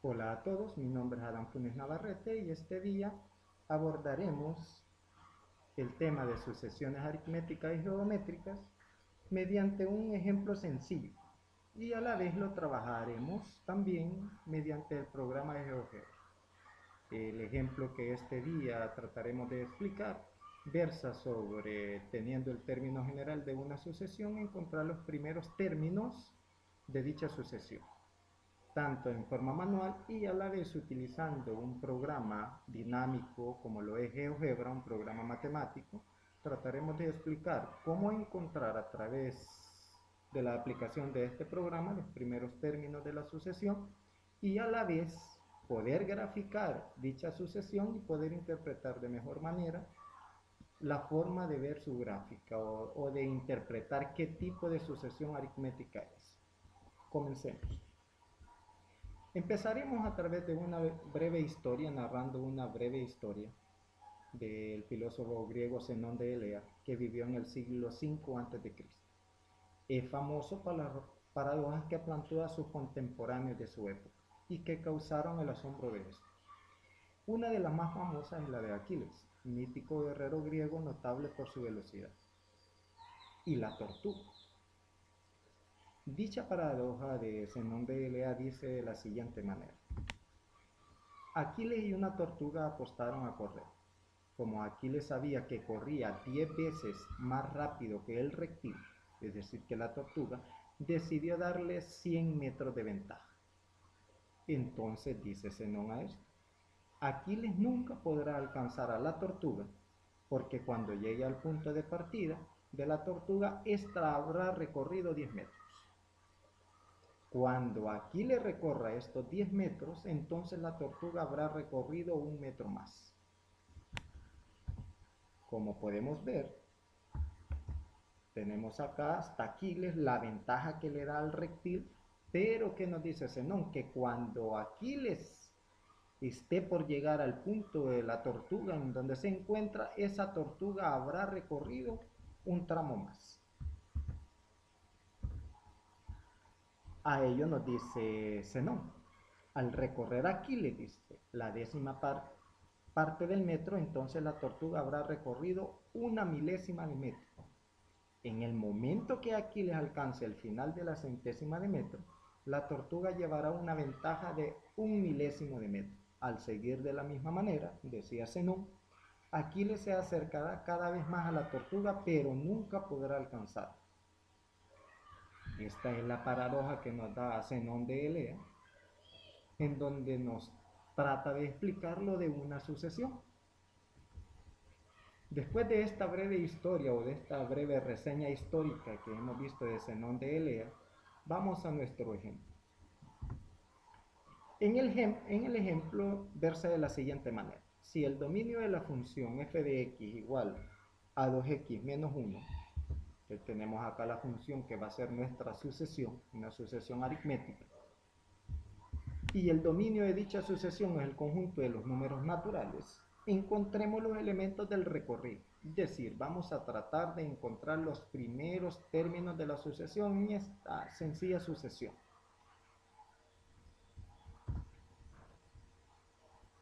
Hola a todos, mi nombre es Adán Funes Navarrete y este día abordaremos el tema de sucesiones aritméticas y geométricas mediante un ejemplo sencillo y a la vez lo trabajaremos también mediante el programa de GeoGebra. El ejemplo que este día trataremos de explicar versa sobre, teniendo el término general de una sucesión, encontrar los primeros términos de dicha sucesión tanto en forma manual y a la vez utilizando un programa dinámico como lo es GeoGebra, un programa matemático. Trataremos de explicar cómo encontrar a través de la aplicación de este programa los primeros términos de la sucesión y a la vez poder graficar dicha sucesión y poder interpretar de mejor manera la forma de ver su gráfica o de interpretar qué tipo de sucesión aritmética es. Comencemos. Empezaremos a través de una breve historia, narrando una breve historia del filósofo griego Zenón de Elea, que vivió en el siglo V a.C. Es famoso por las paradojas que planteó a sus contemporáneos de su época y que causaron el asombro de estos. Una de las más famosas es la de Aquiles, mítico guerrero griego notable por su velocidad, y la tortuga. Dicha paradoja de Zenón de Elea dice de la siguiente manera: Aquiles y una tortuga apostaron a correr. Como Aquiles sabía que corría 10 veces más rápido que el reptil, es decir, que la tortuga, decidió darle 100 metros de ventaja. Entonces dice Zenón a esto: Aquiles nunca podrá alcanzar a la tortuga, porque cuando llegue al punto de partida de la tortuga, ésta habrá recorrido 10 metros. Cuando Aquiles recorra estos 10 metros, entonces la tortuga habrá recorrido 1 metro más. Como podemos ver, tenemos acá hasta Aquiles la ventaja que le da al reptil, pero ¿qué nos dice Zenón? Que cuando Aquiles esté por llegar al punto de la tortuga en donde se encuentra, esa tortuga habrá recorrido un tramo más. A ello nos dice Zenón: al recorrer Aquiles, dice, la décima parte del metro, entonces la tortuga habrá recorrido 1 milésima de metro. En el momento que Aquiles alcance el final de la centésima de metro, la tortuga llevará una ventaja de 1 milésimo de metro. Al seguir de la misma manera, decía Zenón, Aquiles se acercará cada vez más a la tortuga, pero nunca podrá alcanzarla. Esta es la paradoja que nos da Zenón de Elea, en donde nos trata de explicar lo de una sucesión. Después de esta breve historia o de esta breve reseña histórica que hemos visto de Zenón de Elea, vamos a nuestro ejemplo. En el ejemplo versa de la siguiente manera: si el dominio de la función f de x igual a 2x menos 1, que tenemos acá la función que va a ser nuestra sucesión, una sucesión aritmética, y el dominio de dicha sucesión es el conjunto de los números naturales, encontremos los elementos del recorrido. Es decir, vamos a tratar de encontrar los primeros términos de la sucesión en esta sencilla sucesión.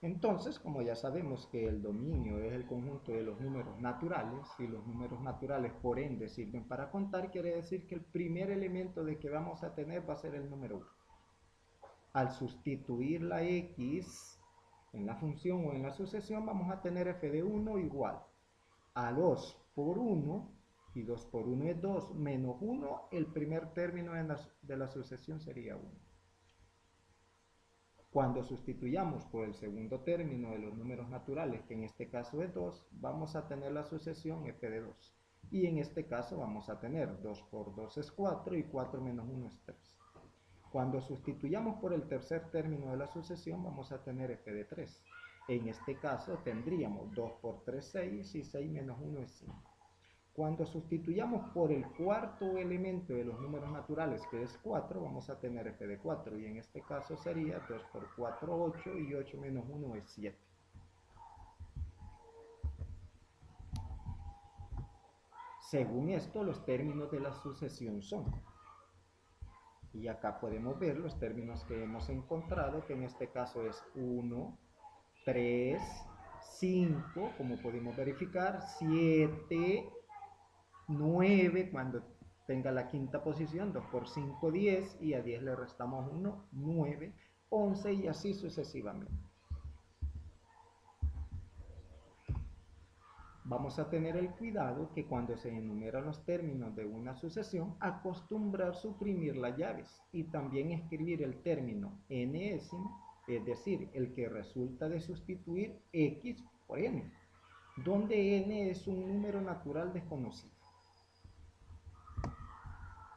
Entonces, como ya sabemos que el dominio es el conjunto de los números naturales, y los números naturales por ende sirven para contar, quiere decir que el primer elemento de que vamos a tener va a ser el número 1. Al sustituir la x en la función o en la sucesión, vamos a tener f de 1 igual a 2 por 1, y 2 por 1 es 2, menos 1, el primer término de la sucesión sería 1. Cuando sustituyamos por el segundo término de los números naturales, que en este caso es 2, vamos a tener la sucesión f de 2. Y en este caso vamos a tener 2 por 2 es 4 y 4 menos 1 es 3. Cuando sustituyamos por el tercer término de la sucesión, vamos a tener f de 3. En este caso tendríamos 2 por 3, 6, y 6 menos 1 es 5. Cuando sustituyamos por el cuarto elemento de los números naturales, que es 4, vamos a tener f de 4, y en este caso sería 2 por 4, 8, y 8 menos 1 es 7. Según esto, los términos de la sucesión son Y acá podemos ver los términos que hemos encontrado, que en este caso es 1, 3, 5, como podemos verificar, 7, 9, cuando tenga la quinta posición, 2 por 5, 10, y a 10 le restamos 1, 9, 11 y así sucesivamente. Vamos a tener el cuidado que cuando se enumeran los términos de una sucesión, acostumbrar suprimir las llaves y también escribir el término enésimo, es decir, el que resulta de sustituir x por n, donde n es un número natural desconocido.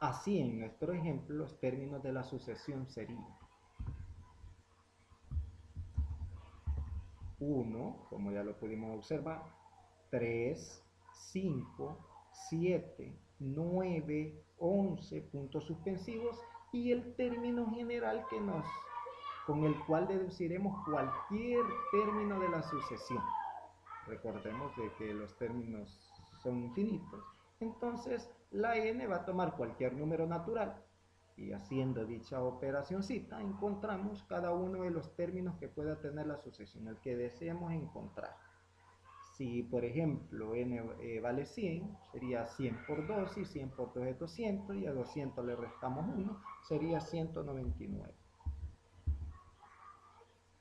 Así, en nuestro ejemplo, los términos de la sucesión serían 1, como ya lo pudimos observar, 3, 5, 7, 9, 11 puntos suspensivos y el término general con el cual deduciremos cualquier término de la sucesión. Recordemos de que los términos son infinitos. Entonces, la n va a tomar cualquier número natural y haciendo dicha operacioncita encontramos cada uno de los términos que pueda tener la sucesión, el que deseemos encontrar. Si, por ejemplo, n vale 100, sería 100 por 2 y 100 por 2 es 200 y a 200 le restamos 1, sería 199.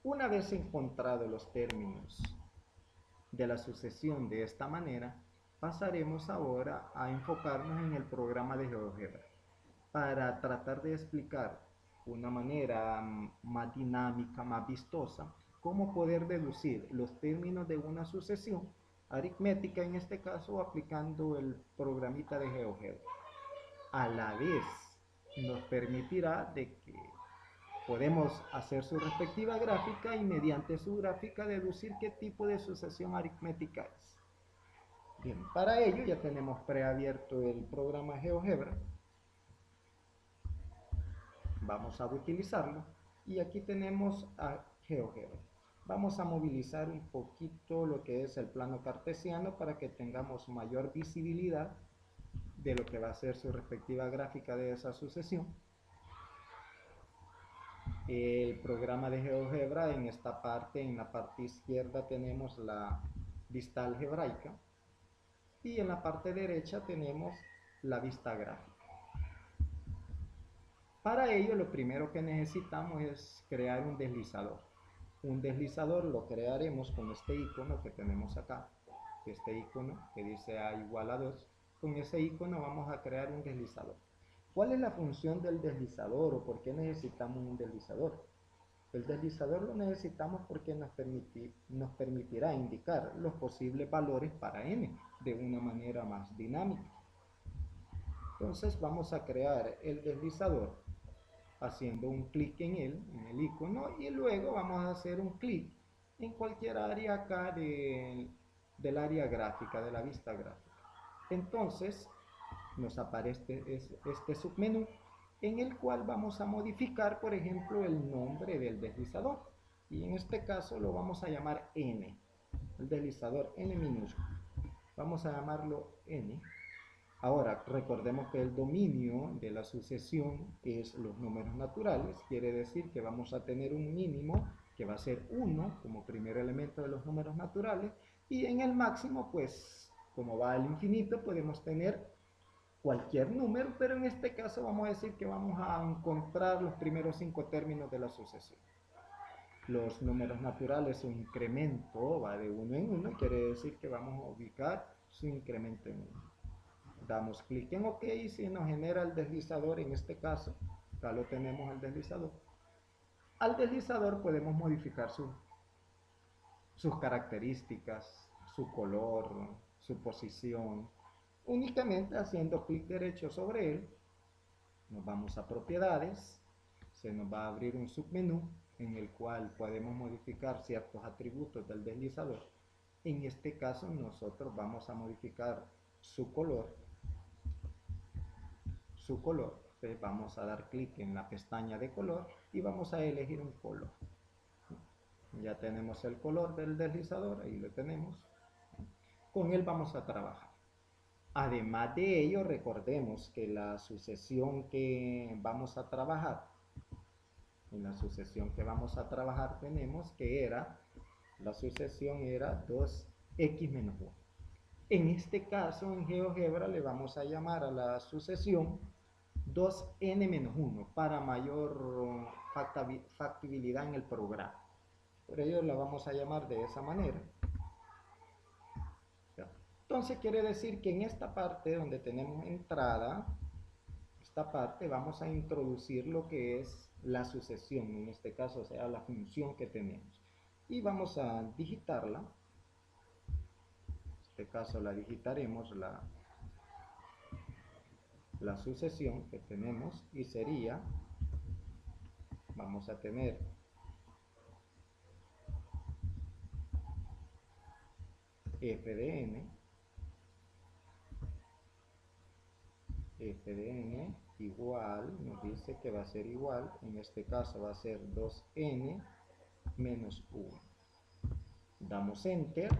Una vez encontrados los términos de la sucesión de esta manera, pasaremos ahora a enfocarnos en el programa de GeoGebra para tratar de explicar de una manera más dinámica, más vistosa, cómo poder deducir los términos de una sucesión aritmética, en este caso aplicando el programita de GeoGebra. A la vez nos permitirá de que podemos hacer su respectiva gráfica y mediante su gráfica deducir qué tipo de sucesión aritmética es. Bien, para ello ya tenemos preabierto el programa GeoGebra. Vamos a utilizarlo y aquí tenemos a GeoGebra. Vamos a movilizar un poquito lo que es el plano cartesiano para que tengamos mayor visibilidad de lo que va a ser su respectiva gráfica de esa sucesión. El programa de GeoGebra, en esta parte, en la parte izquierda tenemos la vista algebraica y en la parte derecha tenemos la vista gráfica. Para ello lo primero que necesitamos es crear un deslizador. Un deslizador lo crearemos con este icono que tenemos acá, este icono que dice A igual a 2. Con ese icono vamos a crear un deslizador. ¿Cuál es la función del deslizador o por qué necesitamos un deslizador? El deslizador lo necesitamos porque nos permitirá indicar los posibles valores para n de una manera más dinámica. Entonces vamos a crear el deslizador haciendo un clic en él, en el icono, y luego vamos a hacer un clic en cualquier área acá del área gráfica, de la vista gráfica. Entonces nos aparece este submenú en el cual vamos a modificar, por ejemplo, el nombre del deslizador, y en este caso lo vamos a llamar n, el deslizador n minúsculo. Vamos a llamarlo n. Ahora, recordemos que el dominio de la sucesión es los números naturales, quiere decir que vamos a tener un mínimo que va a ser 1 como primer elemento de los números naturales, y en el máximo, pues, como va al infinito, podemos tener cualquier número, pero en este caso vamos a decir que vamos a encontrar los primeros 5 términos de la sucesión. Los números naturales, su incremento va de 1 en 1, quiere decir que vamos a ubicar su incremento en 1. Damos clic en OK y se nos genera el deslizador. En este caso, acá lo tenemos el deslizador. Al deslizador podemos modificar sus características, su color, su posición. Únicamente haciendo clic derecho sobre él, nos vamos a propiedades, se nos va a abrir un submenú en el cual podemos modificar ciertos atributos del deslizador. En este caso nosotros vamos a modificar su color. Entonces vamos a dar clic en la pestaña de color y vamos a elegir un color. Ya tenemos el color del deslizador, ahí lo tenemos. Con él vamos a trabajar. Además de ello, recordemos que la sucesión que vamos a trabajar, en la sucesión que vamos a trabajar tenemos que la sucesión era 2x menos 1. En este caso, en GeoGebra, le vamos a llamar a la sucesión 2n menos 1 para mayor factibilidad en el programa. Por ello la vamos a llamar de esa manera. Entonces quiere decir que en esta parte donde tenemos entrada, esta parte vamos a introducir lo que es la sucesión, en este caso, o sea, la función que tenemos. Y vamos a digitarla. En este caso la digitaremos, la sucesión que tenemos, y sería, vamos a tener f de n igual, nos dice que va a ser igual, en este caso va a ser 2n menos 1. Damos enter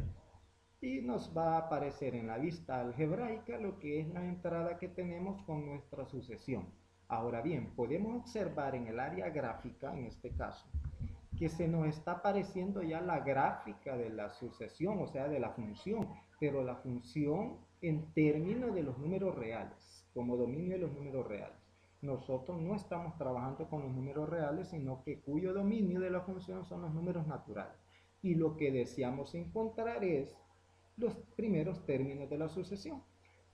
y nos va a aparecer en la vista algebraica lo que es la entrada que tenemos con nuestra sucesión. Ahora bien, podemos observar en el área gráfica, en este caso, que se nos está apareciendo ya la gráfica de la sucesión, o sea, de la función, pero la función en términos de los números reales, como dominio de los números reales. Nosotros no estamos trabajando con los números reales, sino que cuyo dominio de la función son los números naturales. Y lo que deseamos encontrar es los primeros términos de la sucesión.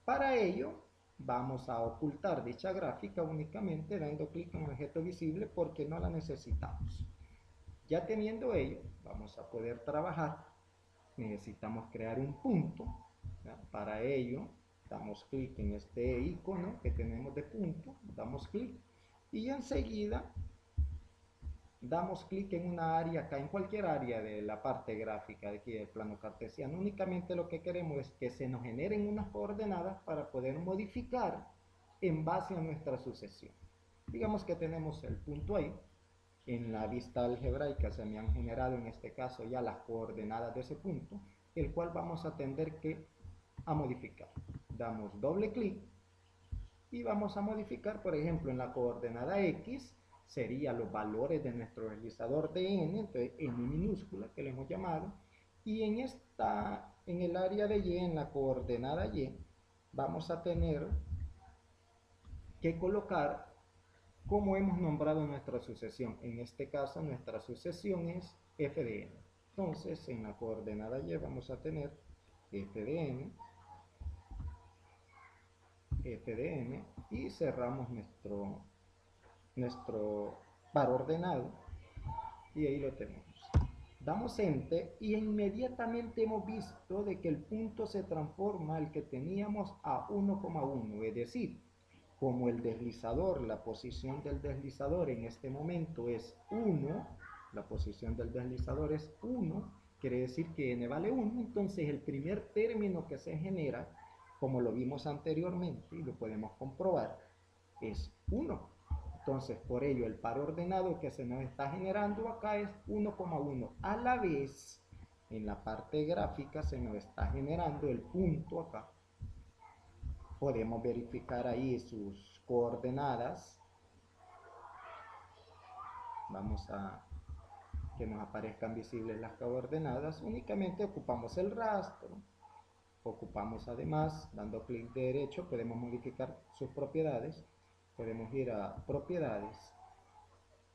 Para ello, vamos a ocultar dicha gráfica únicamente dando clic en el objeto visible porque no la necesitamos. Ya teniendo ello, vamos a poder trabajar. Necesitamos crear un punto. ¿Ya? Para ello, damos clic en este icono que tenemos de punto, damos clic y enseguida damos clic en una área acá, en cualquier área de la parte gráfica de aquí del plano cartesiano. Únicamente lo que queremos es que se nos generen unas coordenadas para poder modificar en base a nuestra sucesión. Digamos que tenemos el punto ahí. En la vista algebraica se me han generado en este caso ya las coordenadas de ese punto, el cual vamos a tener a modificar. Damos doble clic y vamos a modificar, por ejemplo, en la coordenada X serían los valores de nuestro deslizador de n, entonces n minúscula que le hemos llamado, y en el área de y, en la coordenada y, vamos a tener que colocar como hemos nombrado nuestra sucesión. En este caso nuestra sucesión es f de n. Entonces en la coordenada y vamos a tener f de n y cerramos nuestro par ordenado y ahí lo tenemos. Damos enter y inmediatamente hemos visto de que el punto se transforma al que teníamos a 1,1, es decir, como el deslizador, la posición del deslizador en este momento es 1, la posición del deslizador es 1, quiere decir que n vale 1, entonces el primer término que se genera, como lo vimos anteriormente y lo podemos comprobar, es 1. Entonces, por ello, el par ordenado que se nos está generando acá es 1,1. A la vez, en la parte gráfica se nos está generando el punto acá. Podemos verificar ahí sus coordenadas. Vamos a que nos aparezcan visibles las coordenadas. Únicamente ocupamos el rastro. Ocupamos además, dando clic derecho, podemos modificar sus propiedades. Podemos ir a propiedades.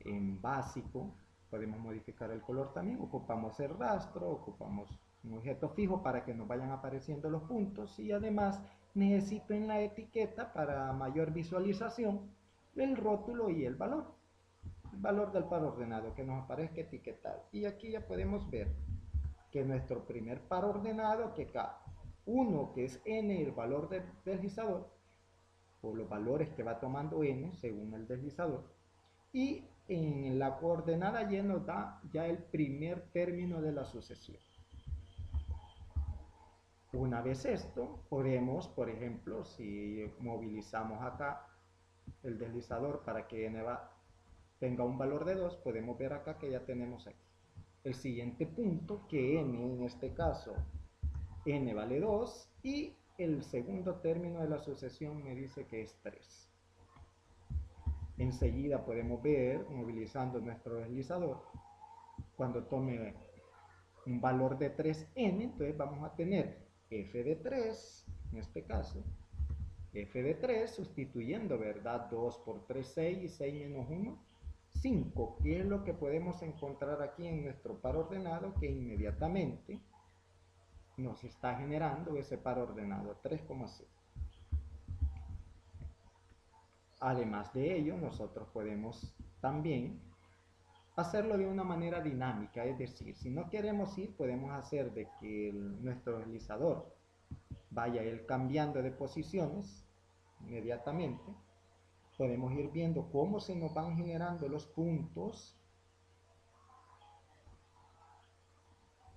En básico, podemos modificar el color también. Ocupamos el rastro, ocupamos un objeto fijo para que nos vayan apareciendo los puntos y además necesito en la etiqueta para mayor visualización el rótulo y el valor del par ordenado que nos aparezca etiquetado. Y aquí ya podemos ver que nuestro primer par ordenado, que acá 1 que es n, el valor del deslizador, o los valores que va tomando n según el deslizador, y en la coordenada y nos da ya el primer término de la sucesión. Una vez esto, podemos, por ejemplo, si movilizamos acá el deslizador para que n tenga un valor de 2, podemos ver acá que ya tenemos aquí el siguiente punto, que n en este caso, n vale 2, y el segundo término de la sucesión me dice que es 3. Enseguida podemos ver, movilizando nuestro deslizador, cuando tome un valor de 3n, entonces vamos a tener f de 3, en este caso, f de 3 sustituyendo, ¿verdad? 2 por 3, 6 y 6 menos 1, 5. ¿Qué es lo que podemos encontrar aquí en nuestro par ordenado? Que inmediatamente nos está generando ese par ordenado 3,6. Además de ello, nosotros podemos también hacerlo de una manera dinámica, es decir, si no queremos ir, podemos hacer de que nuestro deslizador vaya él cambiando de posiciones inmediatamente. Podemos ir viendo cómo se nos van generando los puntos.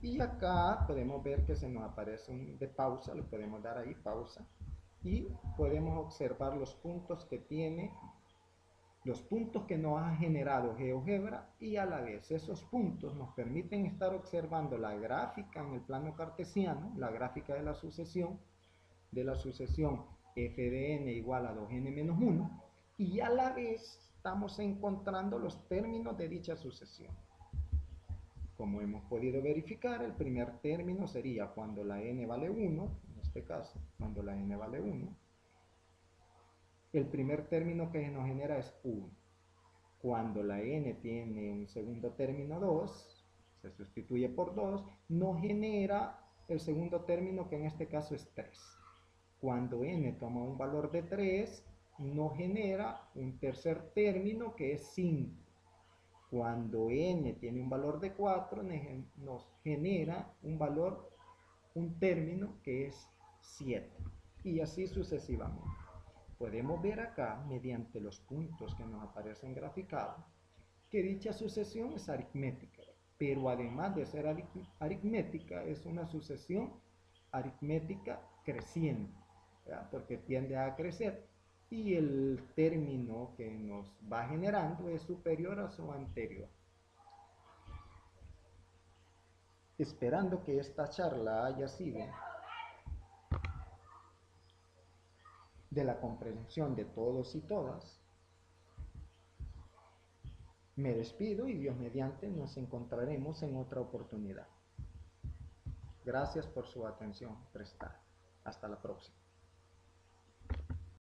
Y acá podemos ver que se nos aparece un de pausa, le podemos dar ahí pausa. Y podemos observar los puntos que tiene, los puntos que nos ha generado GeoGebra, y a la vez esos puntos nos permiten estar observando la gráfica en el plano cartesiano, la gráfica de la sucesión f de n igual a 2n menos 1, y a la vez estamos encontrando los términos de dicha sucesión. Como hemos podido verificar, el primer término sería cuando la n vale 1, en este caso, cuando la n vale 1, el primer término que nos genera es 1. Cuando la n tiene un segundo término 2, se sustituye por 2, nos genera el segundo término que en este caso es 3. Cuando n toma un valor de 3, nos genera un tercer término que es 5. Cuando n tiene un valor de 4, nos genera un término que es 7. Y así sucesivamente. Podemos ver acá, mediante los puntos que nos aparecen graficados, que dicha sucesión es aritmética. Pero además de ser aritmética, es una sucesión aritmética creciente, ¿verdad? Porque tiende a crecer y el término que nos va generando es superior a su anterior. Esperando que esta charla haya sido de la comprensión de todos y todas, me despido y Dios mediante nos encontraremos en otra oportunidad. Gracias por su atención prestada. Hasta la próxima.